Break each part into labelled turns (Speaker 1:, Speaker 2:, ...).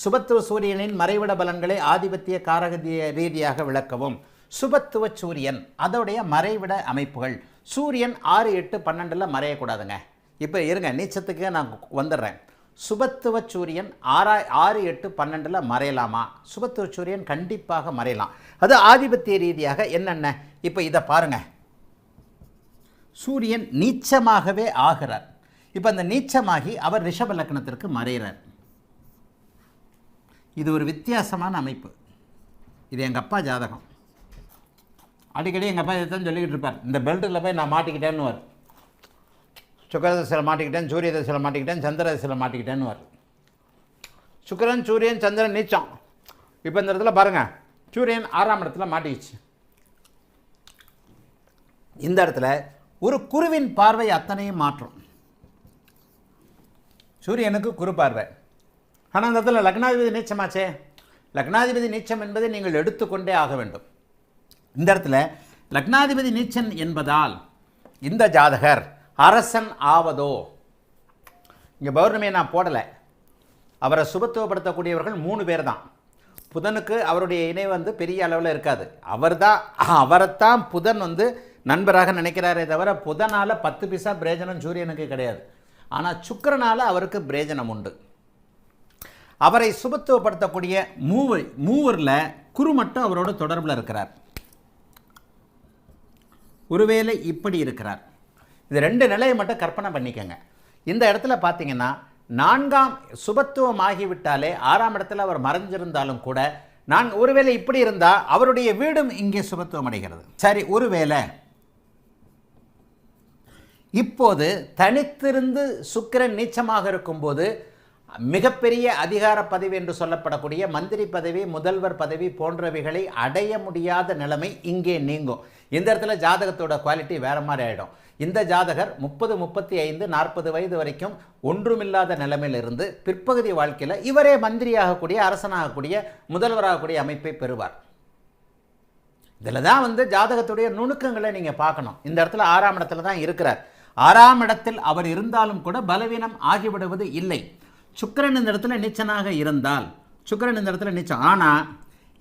Speaker 1: சுபத்துவ சூரியனின் மறைவிட பலன்களை ஆதிபத்திய காரக ரீதியாக விளக்கவும். சுபத்துவ சூரியன் அதோடைய மறைவிட அமைப்புகள். சூரியன் 6, 8, 12 மறையக்கூடாதுங்க. இப்போ இருங்க, நீச்சத்துக்கு நான் வந்துடுறேன். சுபத்துவ சூரியன் 6, 8, 12 மறையலாமா? சுபத்துவ சூரியன் கண்டிப்பாக மறையலாம். அது ஆதிபத்திய ரீதியாக என்னென்ன? இப்போ இதை பாருங்கள். சூரியன் நீச்சமாகவே ஆகிறார். இப்போ அந்த நீச்சமாகி அவர் ரிஷப லக்னத்திற்கு மறைகிறார். இது ஒரு வித்தியாசமான அமைப்பு. இது எங்கள் அப்பா ஜாதகம். அடிக்கடி எங்கள் அப்பா இதை தான் சொல்லிக்கிட்டு இருப்பார். இந்த பெல்ட்டில் போய் நான் மாட்டிக்கிட்டேன்னு வரும். சுக்கரதசையில் மாட்டிக்கிட்டேன், சூரிய தசையில் மாட்டிக்கிட்டேன், சந்திர தசையில் மாட்டிக்கிட்டேன்னு வரும். சுக்கிரன், சூரியன், சந்திரன் நீச்சம். இப்போ இந்த இடத்துல பாருங்கள், சூரியன் 6ஆம் இடத்துல மாட்டிக்கிச்சு. இந்த இடத்துல ஒரு குருவின் பார்வை அத்தனையும் மாற்றும். சூரியனுக்கு குரு பார்வை. ஆனால் அந்த இடத்துல லக்னாதிபதி நீச்சமாச்சே. லக்னாதிபதி நீச்சம் என்பதை நீங்கள் எடுத்துக்கொண்டே ஆக வேண்டும். இந்த இடத்துல லக்னாதிபதி நீச்சன் என்பதால் இந்த ஜாதகர் அரசன் ஆவதோ? இங்கே பௌர்ணமியை நான் போடலை. அவரை சுபத்துவப்படுத்தக்கூடியவர்கள் 3 பேர் தான். புதனுக்கு அவருடைய இணை பெரிய அளவில் இருக்காது. அவரைத்தான் புதன் நண்பராக நினைக்கிறாரே தவிர புதனால் 10 பைசா பிரயோஜனம் சூரியனுக்கு கிடையாது. ஆனால் சுக்கிரனால் அவருக்கு பிரயோஜனம் உண்டு. அவரை சுபத்துவப்படுத்தக்கூடிய மூவரில் குரு மட்டும் அவரோட தொடர்பில் இருக்கிறார். ஒருவேளை இப்படி இருக்கிறார். இது 2 நிலையை மட்டும் கற்பனை பண்ணிக்கங்க. இந்த இடத்துல பார்த்தீங்கன்னா 4ஆம் சுபத்துவம் ஆகிவிட்டாலே 6ஆம் இடத்துல அவர் மறைஞ்சிருந்தாலும் கூட ஒருவேளை இப்படி இருந்தால் அவருடைய வீடும் இங்கே சுபத்துவம் அடைகிறது. சரி, ஒருவேளை இப்போது தனித்திருந்து சுக்கிரன் நீச்சமாக இருக்கும்போது மிகப்பெரிய அதிகார பதவி என்று சொல்லப்படக்கூடிய மந்திரி பதவி, முதல்வர் பதவி போன்றவைகளை அடைய முடியாத நிலைமை இங்கே நீங்கும். இந்த இடத்துல ஜாதகத்தோட குவாலிட்டி வேற மாதிரி ஆகிடும். இந்த ஜாதகர் 30, 35, 40 வயது வரைக்கும் ஒன்றுமில்லாத நிலைமையிலிருந்து பிற்பகுதி வாழ்க்கையில் இவரே மந்திரியாகக்கூடிய, அரசனாகக்கூடிய, முதல்வராகக்கூடிய அமைப்பை பெறுவார். இதில் தான் ஜாதகத்துடைய நுணுக்கங்களை நீங்கள் பார்க்கணும். இந்த இடத்துல 6ஆம் இடத்துல தான் இருக்கிறார். 6ஆம் இடத்தில் அவர் இருந்தாலும் கூட பலவீனம் ஆகிவிடுவது இல்லை. சுக்கிரன் இந்த இடத்துல நீச்சனாக இருந்தால், சுக்கிரன் இந்த இடத்துல நீச்சம், ஆனால்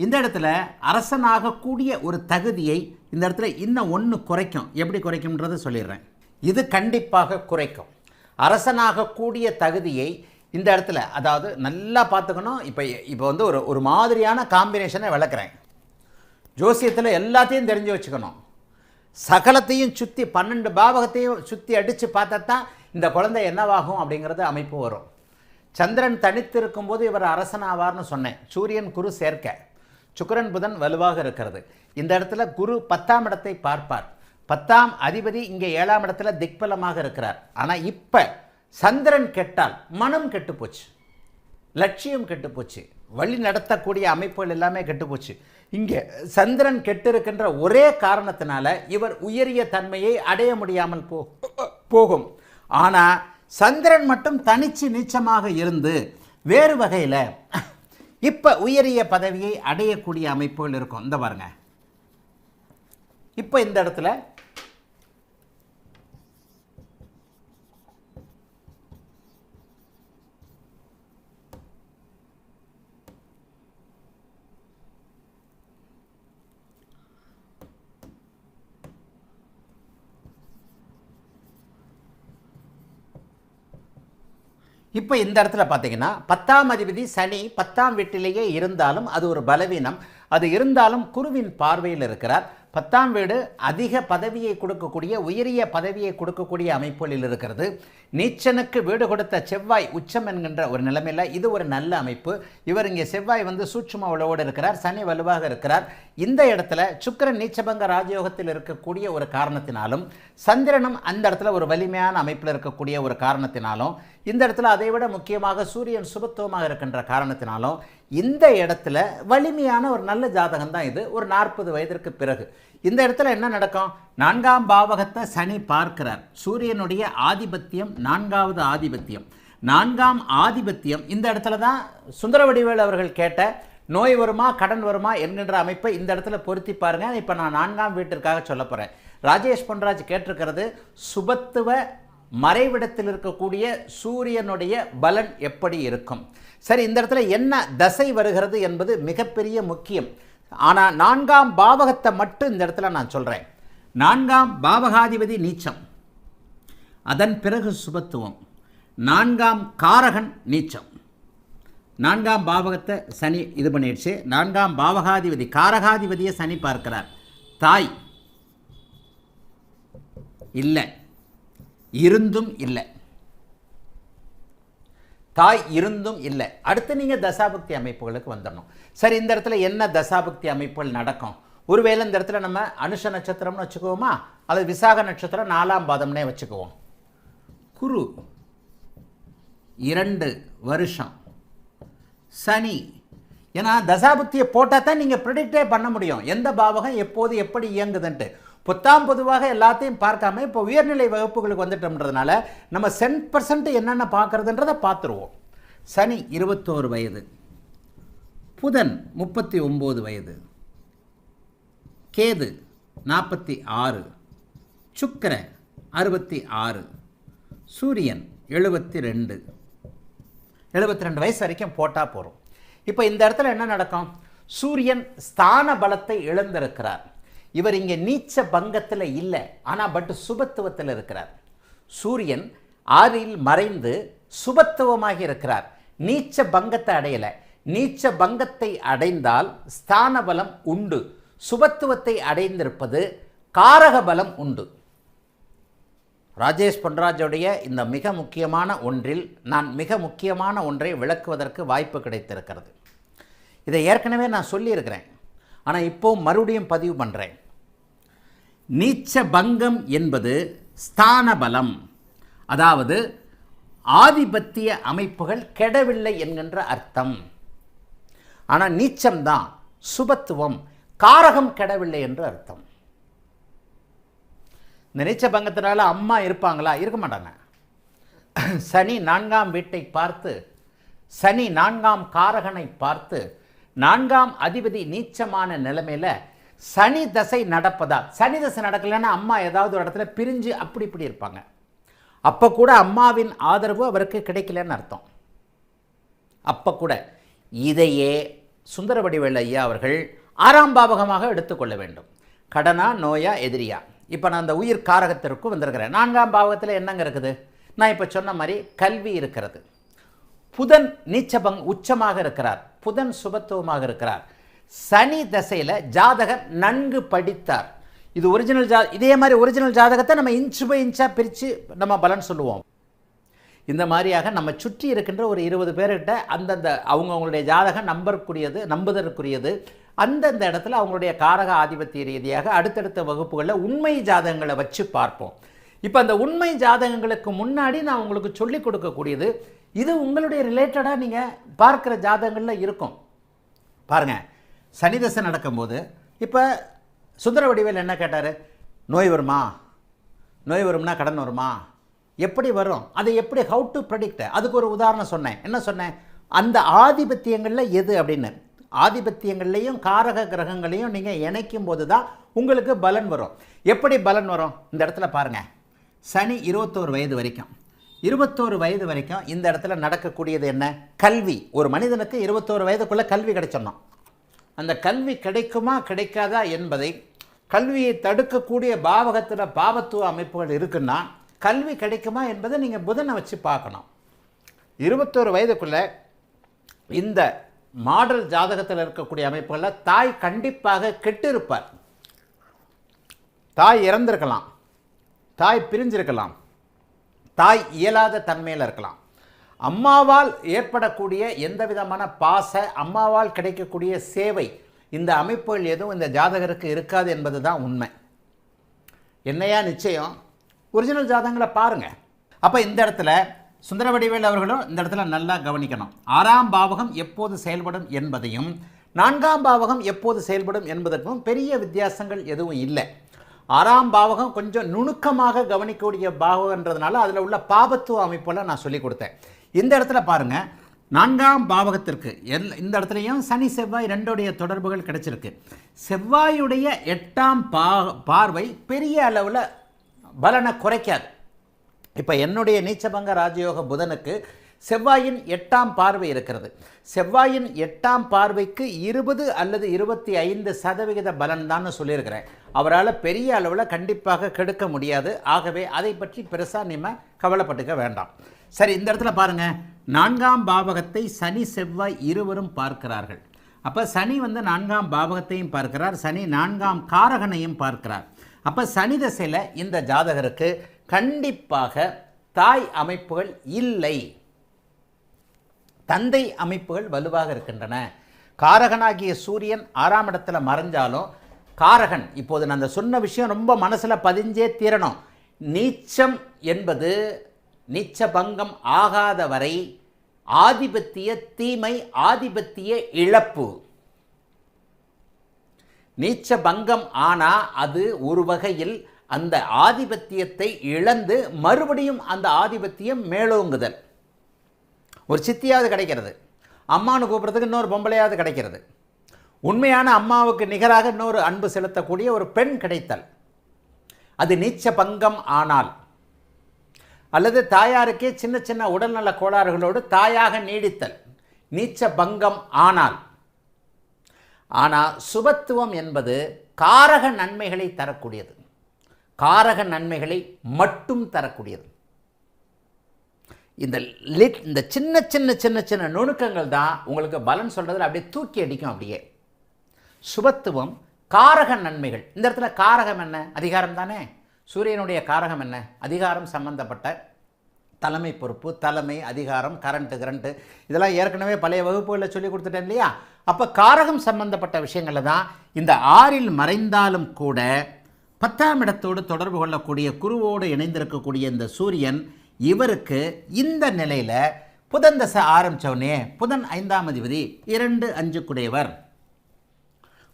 Speaker 1: இந்த இடத்துல அரசனாகக்கூடிய ஒரு தகுதியை இந்த இடத்துல இன்னும் ஒன்று குறைக்கும். எப்படி குறைக்கும்ன்றது சொல்லிடுறேன். இது கண்டிப்பாக குறைக்கும். அரசனாகக்கூடிய தகுதியை இந்த இடத்துல, அதாவது நல்லா பார்த்துக்கணும். இப்போ ஒரு மாதிரியான காம்பினேஷனை விளக்குறேன். ஜோசியத்தில் எல்லாத்தையும் தெரிஞ்சு வச்சுக்கணும். சகலத்தையும் சுற்றி 12 பாவகத்தையும் சுற்றி அடித்து பார்த்தா தான் இந்த குழந்தை என்னவாகும் அப்படிங்கிறது அமைப்பு வரும். சந்திரன் தனித்து இருக்கும்போது இவர் அரசனாவார்னு சொன்னேன். சூரியன் குரு சேர்க்க, சுக்கிரன் புதன் வலுவாக இருக்கிறது. இந்த இடத்துல குரு 10ஆம் இடத்தை பார்ப்பார். 10ஆம் அதிபதி இங்கே 7ஆம் இடத்துல திக்பலமாக இருக்கிறார். ஆனால் இப்போ சந்திரன் கெட்டால் மனம் கெட்டுப்போச்சு, லட்சியம் கெட்டுப்போச்சு, வழி நடத்தக்கூடிய அமைப்புகள் எல்லாமே கெட்டுப்போச்சு. இங்கே சந்திரன் கெட்டு இருக்கின்ற ஒரே காரணத்தினால இவர் உயரிய தன்மையை அடைய முடியாமல் போகும். ஆனால் சந்திரன் மட்டும் தனிச்சு நீச்சமாக இருந்து வேறு வகையில் இப்போ உயரிய பதவியை அடையக்கூடிய அமைப்புகள் இருக்கும். இந்த பாருங்க, இப்போ இந்த இடத்துல பார்த்தீங்கன்னா 10ஆம் அதிபதி சனி 10ஆம் வீட்டிலேயே இருந்தாலும் அது ஒரு பலவீனம். அது இருந்தாலும் குருவின் பார்வையில் இருக்கிறார். 10ஆம் வீடு அதிக பதவியை கொடுக்கக்கூடிய, உயரிய பதவியை கொடுக்கக்கூடிய அமைப்புகளில் இருக்கிறது. நீச்சனுக்கு வீடு கொடுத்த செவ்வாய் உச்சம் என்கின்ற ஒரு நிலைமையில் இது ஒரு நல்ல அமைப்பு. இவர் இங்கே செவ்வாய் சூட்சும உளவோடு இருக்கிறார், சனி வலுவாக இருக்கிறார். இந்த இடத்துல சுக்கிரன் நீச்சபங்க ராஜயோகத்தில் இருக்கக்கூடிய ஒரு காரணத்தினாலும், சந்திரனும் அந்த இடத்துல ஒரு வலிமையான அமைப்பில் இருக்கக்கூடிய ஒரு காரணத்தினாலும், இந்த இடத்துல அதை விட முக்கியமாக சூரியன் சுபத்துவமாக இருக்கின்ற காரணத்தினாலும் இந்த இடத்துல வலிமையான ஒரு நல்ல ஜாதகம் தான் இது. ஒரு 40 வயதிற்கு பிறகு இந்த இடத்துல என்ன நடக்கும்? 4ஆம் பாவகத்தை சனி பார்க்கிறார். சூரியனுடைய ஆதிபத்தியம் 4வது ஆதிபத்தியம். 4ஆம் ஆதிபத்தியம் இந்த இடத்துல தான் சுந்தரவடிவேல் அவர்கள் கேட்ட நோய் வருமா கடன் வருமா என்கின்ற அமைப்பை இந்த இடத்துல பொருத்தி பாருங்க. இப்போ நான் 4ஆம் வீட்டிற்காக சொல்ல போகிறேன். ராஜேஷ் பொன்ராஜ் கேட்டிருக்கிறது சுபத்துவ மறைவிடத்தில் இருக்கக்கூடிய சூரியனுடைய பலன் எப்படி இருக்கும்? சரி, இந்த இடத்துல என்ன தசை வருகிறது என்பது மிகப்பெரிய முக்கியம். ஆனால் 4ஆம் பாவகத்தை மட்டும் இந்த இடத்துல நான் சொல்கிறேன். 4ஆம் பாவகாதிபதி நீச்சம், அதன் பிறகு சுபத்துவம், 4ஆம் காரகன் நீச்சம். 4ஆம் பாவகத்தை சனி இது பண்ணிடுச்சு. 4ஆம் பாவகாதிபதி காரகாதிபதியை சனி பார்க்கிறார். தாய் இல்லை, இருந்தும் இல்லை, தாய் இருந்தும் இல்லை. அடுத்து நீங்கள் தசாபக்தி அமைப்புகளுக்கு வந்துடணும். சரி, இந்த இடத்துல என்ன தசாபக்தி அமைப்புகள் நடக்கும்? ஒருவேளை இந்த இடத்துல நம்ம அனுஷ நட்சத்திரம்னு வச்சுக்குவோமா, அல்லது விசாக நட்சத்திரம் 4ஆம் பாதம்னே வச்சுக்குவோம். குரு 2 வருஷம், சனி. ஏன்னா தசாபுக்தியை போட்டால் தான் நீங்கள் ப்ரிடிக்டே பண்ண முடியும் எந்த பாவகம் எப்போது எப்படி இயங்குதுன்ட்டு. பொதுவாக எல்லாத்தையும் பார்க்காம இப்போ உயர்நிலை வகுப்புகளுக்கு வந்துட்டோம்ன்றதுனால நம்ம 100% என்னென்ன பார்க்குறதுன்றதை பார்த்துருவோம். சனி 21 வயது, புதன் 39 வயது, கேது 46, சுக்கிரன் 66, சூரியன் 72 வயசு வரைக்கும் போட்டால் போகிறோம். இப்போ இந்த இடத்துல என்ன நடக்கும்? சூரியன் ஸ்தான பலத்தை இழந்திருக்கிறார். இவர் இங்கே நீச்ச பங்கத்தில் இல்லை, ஆனால் பட் சுபத்துவத்தில் இருக்கிறார். சூரியன் 6இல் மறைந்து சுபத்துவமாக இருக்கிறார். நீச்ச பங்கத்தை அடையலை. நீச்ச பங்கத்தை அடைந்தால் ஸ்தான பலம் உண்டு, சுபத்துவத்தை அடைந்திருப்பது காரக பலம் உண்டு. ராஜேஷ் பொன்ராஜுடைய இந்த மிக முக்கியமான ஒன்றில் நான் மிக முக்கியமான ஒன்றை விளக்குவதற்கு வாய்ப்பு கிடைத்திருக்கிறது. இதை ஏற்கனவே நான் சொல்லியிருக்கிறேன், ஆனால் இப்போ மறுபடியும் பதிவு பண்ணுறேன். நீச்ச பங்கம் என்பது ஸ்தான பலம், அதாவது ஆதிபத்திய அமைப்புகள் கெடவில்லை என்கின்ற அர்த்தம். ஆனால் நீச்சம்தான் சுபத்துவம், காரகம் கெடவில்லை என்று அர்த்தம். இந்த நீச்ச பங்கத்தினால அம்மா இருப்பாங்களா? இருக்க மாட்டாங்க. சனி 4ஆம் வீட்டை பார்த்து, சனி 4ஆம் காரகனை பார்த்து, 4ஆம் அதிபதி நீச்சமான நிலைமையில் சனி தசை நடப்பதா? சனி தசை நடக்கலைன்னா அம்மா ஏதாவது ஒரு இடத்துல பிரிஞ்சு அப்படி இப்படி இருப்பாங்க. அப்போ கூட அம்மாவின் ஆதரவு அவருக்கு கிடைக்கலன்னு அர்த்தம். அப்போ கூட இதையே சுந்தரவடிவேலு ஐயா அவர்கள் 6ஆம் பாவகமாக எடுத்துக்கொள்ள வேண்டும். கடனா, நோயா, எதிரியா? இப்போ நான் அந்த உயிர் காரகத்திற்கு வந்திருக்கிறேன். 4ஆம் பாவகத்தில் என்னங்க இருக்குது? நான் இப்போ சொன்ன மாதிரி கல்வி இருக்கிறது. புதன் உச்சமாக இருக்கிறார், புதன் சுபத்துவமாக இருக்கிறார். சனி தசையில் ஜாதகர் நன்கு படித்தார். இது ஒரிஜினல் இதே மாதிரி ஒரிஜினல் ஜாதகத்தை நம்ம இன்ச்சு பை இன்ச்சாக பிரித்து நம்ம பலன் சொல்லுவோம். இந்த மாதிரியாக நம்ம சுற்றி இருக்கின்ற ஒரு 20 பேர்கிட்ட அந்தந்த அவங்களுடைய ஜாதகம் நம்புதற்குரியது. அந்தந்த இடத்துல அவங்களுடைய காரக ஆதிபத்திய ரீதியாக அடுத்தடுத்த வகுப்புகளில் உண்மை ஜாதகங்களை வச்சு பார்ப்போம். இப்போ அந்த உண்மை ஜாதகங்களுக்கு முன்னாடி நான் உங்களுக்கு சொல்லிக் கொடுக்கக்கூடியது இது உங்களுடைய ரிலேட்டடாக நீங்கள் பார்க்குற ஜாதகங்களில் இருக்கும். பாருங்கள், சனி தசை நடக்கும்போது இப்போ சுந்தரவடிவேல் என்ன கேட்டார்? நோய் வருமா? நோய் வரும்னா கடன் வருமா? எப்படி வரும்? அதை எப்படி ஹவு டு ப்ரெடிக்ட்? அதுக்கு ஒரு உதாரணம் சொன்னேன். என்ன சொன்னேன்? அந்த ஆதிபத்தியங்களில் எது அப்படின்னு. ஆதிபத்தியங்கள்லையும் காரக கிரகங்களையும் நீங்கள் இணைக்கும் போது தான் உங்களுக்கு பலன் வரும். எப்படி பலன் வரும்? இந்த இடத்துல பாருங்கள், சனி 21 வயது வரைக்கும், 21 வயது வரைக்கும் இந்த இடத்துல நடக்கக்கூடியது என்ன? கல்வி. ஒரு மனிதனுக்கு 21 வயதுக்குள்ளே கல்வி கிடைச்சிடணும். அந்த கல்வி கிடைக்குமா கிடைக்காதா என்பதை கல்வியை தடுக்கக்கூடிய பாவகத்தில் பாவத்துவ அமைப்புகள் இருக்குன்னா கல்வி கிடைக்குமா என்பதை நீங்கள் புதனை வச்சு பார்க்கணும். 21 வயதுக்குள்ளே இந்த மாடல் ஜாதகத்தில் இருக்கக்கூடிய அமைப்புகளில் தாய் கண்டிப்பாக கெட்டு இருப்பார். தாய் இறந்திருக்கலாம், தாய் பிரிஞ்சிருக்கலாம், தாய் இயலாத தன்மையில் இருக்கலாம். அம்மாவால் ஏற்படக்கூடிய எந்த விதமான பாச, அம்மாவால் கிடைக்கக்கூடிய சேவை, இந்த அமைப்புகள் எதுவும் இந்த ஜாதகருக்கு இருக்காது என்பது தான் உண்மை. என்னையா நிச்சயம்? ஒரிஜினல் ஜாதகங்களை பாருங்கள். அப்போ இந்த இடத்துல சுந்தரவடிவேலு அவர்களும் இந்த இடத்துல நல்லா கவனிக்கணும். 6ஆம் பாவகம் எப்போது செயல்படும் என்பதையும் 4ஆம் பாவகம் எப்போது செயல்படும் என்பதற்கும் பெரிய வித்தியாசங்கள் எதுவும் இல்லை. 6ஆம் பாவகம் கொஞ்சம் நுணுக்கமாக கவனிக்கக்கூடிய பாவகன்றதுனால அதில் உள்ள பாபத்துவ அமைப்பெல்லாம் நான் சொல்லிக் கொடுத்தேன். இந்த இடத்துல பாருங்கள், 4ஆம் பாவகத்திற்கு இந்த இடத்துலையும் சனி செவ்வாய் 2உடைய தொடர்புகள் கிடைச்சிருக்கு. செவ்வாயுடைய 8ஆம் பார்வை பெரிய அளவில் பலனை குறைக்காது. இப்போ என்னுடைய நீச்சபங்க ராஜயோக புதனுக்கு செவ்வாயின் 8ஆம் பார்வை இருக்கிறது. செவ்வாயின் 8ஆம் பார்வைக்கு 20 அல்லது 25% பலன் தான் சொல்லியிருக்கிறேன். அவரால் பெரிய அளவில் கண்டிப்பாக கெடுக்க முடியாது. ஆகவே அதை பற்றி பெருசாக நம்ம கவலைப்பட்டுக்க வேண்டாம். சரி, இந்த இடத்துல பாருங்கள், 4ஆம் பாவகத்தை சனி செவ்வாய் இருவரும் பார்க்கிறார்கள். அப்போ சனி 4ஆம் பாவகத்தையும் பார்க்கிறார், சனி 4ஆம் காரகனையும் பார்க்கிறார். அப்போ சனி திசையில் இந்த ஜாதகருக்கு கண்டிப்பாக தாய் அமைப்புகள் இல்லை, தந்தை அமைப்புகள் வலுவாக இருக்கின்றன. காரகனாகிய சூரியன் 6ஆம் இடத்துல மறைஞ்சாலும் காரகன், இப்போது நான் அந்த சொன்ன விஷயம் ரொம்ப மனசில் பதிஞ்சே தீரணும். நீச்சம் என்பது நீச்ச பங்கம் ஆகாத வரை ஆதிபத்திய தீமை, ஆதிபத்திய இழப்பு. நீச்ச பங்கம் ஆனால் அது ஒரு வகையில் அந்த ஆதிபத்தியத்தை இழந்து மறுபடியும் அந்த ஆதிபத்தியம் மேலோங்குதல். ஒரு சித்தியாவது கிடைக்கிறது, அம்மானு கூப்பிட்றதுக்கு இன்னொரு பொம்பளையாவது கிடைக்கிறது, உண்மையான அம்மாவுக்கு நிகராக இன்னொரு அன்பு செலுத்தக்கூடிய ஒரு பெண் கிடைத்தல், அது நீச்ச பங்கம் ஆனால். அல்லது தாயாருக்கே சின்ன சின்ன உடல்நல கோளாறுகளோடு தாயாக நீடித்தல், நீச்ச பங்கம் ஆனால். ஆனால் சுபத்துவம் என்பது காரக நன்மைகளை தரக்கூடியது, காரக நன்மைகளை மட்டும் தரக்கூடியது. இந்த சின்ன சின்ன சின்ன சின்ன நுணுக்கங்கள் தான் உங்களுக்கு பலன் சொல்கிறதுல அப்படியே தூக்கி அடிக்கும். அப்படியே சுபத்துவம் காரக நன்மைகள். இந்த இடத்துல காரகம் என்ன? அதிகாரம் தானே. சூரியனுடைய காரகம் என்ன? அதிகாரம் சம்பந்தப்பட்ட தலைமை பொறுப்பு, தலைமை, அதிகாரம், கரண்ட்டு இதெல்லாம் ஏற்கனவே பழைய வகுப்புகளில் சொல்லி கொடுத்துட்டேன் இல்லையா? அப்போ காரகம் சம்பந்தப்பட்ட விஷயங்களில் தான் இந்த 6இல் மறைந்தாலும் கூட 10ஆம் இடத்தோடு தொடர்பு கொள்ளக்கூடிய குருவோடு இணைந்திருக்கக்கூடிய இந்த சூரியன் இவருக்கு இந்த நிலையில் புதன் தசை ஆரம்பித்தவனே, புதன் 5ஆம் அதிபதி, 2, 5 குடையவர்,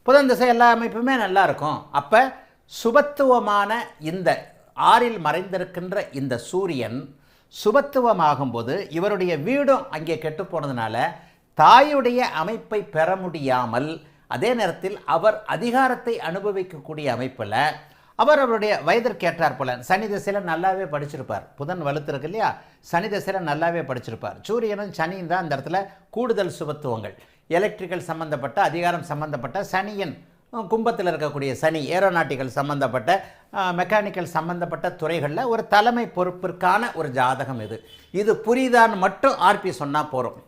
Speaker 1: புதன் தசை எல்லா அமைப்புமே நல்லா இருக்கும். அப்போ சுபத்துவமான இந்த 6இல் மறைந்திருக்கின்ற இந்த சூரியன் சுபத்துவமாகும்போது இவருடைய வீடும் அங்கே கெட்டு போனதுனால தாயுடைய அமைப்பை பெற முடியாமல், அதே நேரத்தில் அவர் அதிகாரத்தை அனுபவிக்கக்கூடிய அமைப்பில் அவருடைய வயதிற்கேற்றார் போல சனி திசையில் நல்லாவே படிச்சிருப்பார். புதன் வலுத்திருக்கு இல்லையா, சனி திசையில் நல்லாவே படிச்சிருப்பார். சூரியனும் சனியும் தான் அந்த இடத்துல கூடுதல் சுபத்துவங்கள். எலக்ட்ரிக்கல் சம்பந்தப்பட்ட, அதிகாரம் சம்பந்தப்பட்ட, சனியின் கும்பத்தில் இருக்கக்கூடிய சனி ஏரோநாட்டிக்கல் சம்பந்தப்பட்ட, மெக்கானிக்கல் சம்பந்தப்பட்ட துறைகளில் ஒரு தலைமை பொறுப்பிற்கான ஒரு ஜாதகம் இது. இது புரியுதான்னு மட்டும் ஆர்பி சொன்னால் போகிறோம்.